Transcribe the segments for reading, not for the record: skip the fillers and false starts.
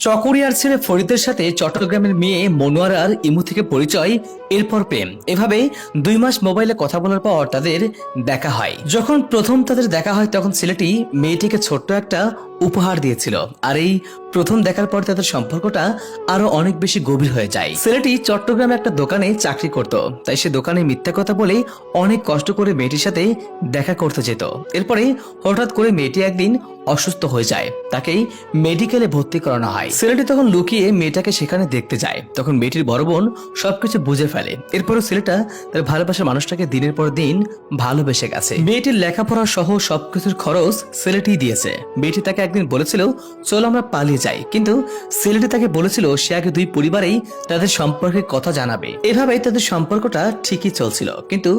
চকরিয়ার ছেলে ফরিদের সাথে চট্টগ্রামের মেয়ে মনোয়ারার ইমু থেকে পরিচয়, এরপর প্রেম। এভাবে 2 মাস মোবাইলে কথা বলার পর তাদের দেখা হয়। যখন প্রথম তাদের দেখা হয় তখন ছেলেটি মেয়েটিকে ছোট্ট একটা উপহার দিয়েছিল। আর এই প্রথম দেখার পর তাদের সম্পর্কটা আরো অনেক বেশি গভীর হয়ে যায়। ছেলেটি চট্টগ্রামে একটা দোকানে চাকরি করত, তাই সে দোকানে মিথ্যা কথা বলে অনেক কষ্ট করে মেয়েটির সাথে দেখা করতে যেত। এরপরে হঠাৎ করে মেয়েটি একদিন অসুস্থ হয়ে যায়, তাকেই মেডিকেলে ভর্তি করানো হয়। ছেলেটি তখন লুকিয়ে মেয়েটাকে সেখানে দেখতে যায়। তখন মেয়েটির বড় বোন সবকিছু বুঝে ফেলে। এরপরও ছেলেটা তার ভালোবাসার মানুষটাকে দিনের পর দিন ভালোবেসে গেছে। মেয়েটির লেখাপড়া সহ সবকিছুর খরচ ছেলেটি দিয়েছে। মেয়েটি তাকে একদিন বলেছিল চলো আমরা পালিয়ে যাই, কিন্তু ছেলেটি তাকে বলেছিল সে আগে 2 পরিবারেই তাদের সম্পর্কের কথা জানাবে। এভাবেই তাদের সম্পর্কটা ঠিকই চলছিল, কিন্তু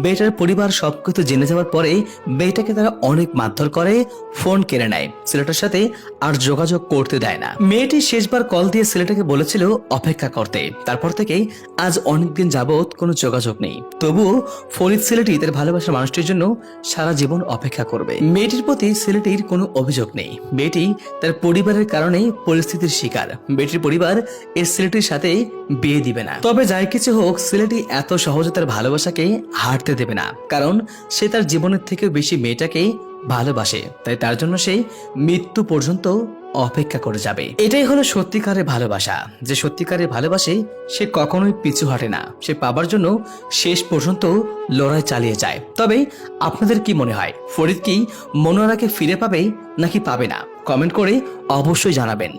মেয়েটার পরিবার সবকিছু জেনে যাওয়ার পরে মেয়েটাকে তারা অনেক মারধর করে, ফোন কেড়ে নেয়, ছেলেটার সাথে আর যোগাযোগ করতে দেয় না। মেয়েটি শেষবার কল দিয়ে ছেলেটাকে বলেছিল অপেক্ষা করতে। তারপর থেকেই আজ অনেকদিন যাবত কোনো যোগাযোগ নেই। তবুও ফরিদ ছেলেটি তার ভালোবাসার মানুষটির জন্য সারা জীবন অপেক্ষা করবে। মেয়েটির প্রতি ছেলেটির কোনো অভিযোগ নেই। মেয়েটি তার পরিবারের কারণেই পরিস্থিতির শিকার। মেয়েটির পরিবার এই ছেলেটির সাথে বিয়ে দিবে না। তবে যাই কিছু হোক, ছেলেটি এত সহজে তার ভালোবাসাকে হারতে দেবে না, কারণ সে তার জীবনের থেকেও বেশি মেয়েটাকে ভালোবাসে। তাই তার জন্য সে মৃত্যু পর্যন্ত অপেক্ষা করে যাবে। এটাই হলো সত্যিকারের ভালোবাসা। যে সত্যিকারের ভালোবাসে সে কখনোই পিছু হটে না, সে পাবার জন্য শেষ পর্যন্ত লড়াই চালিয়ে যায়। তবে আপনাদের কি মনে হয়, ফরিদ কি মনোয়ারাকে ফিরে পাবে নাকি পাবে না? কমেন্ট করে অবশ্যই জানাবেন।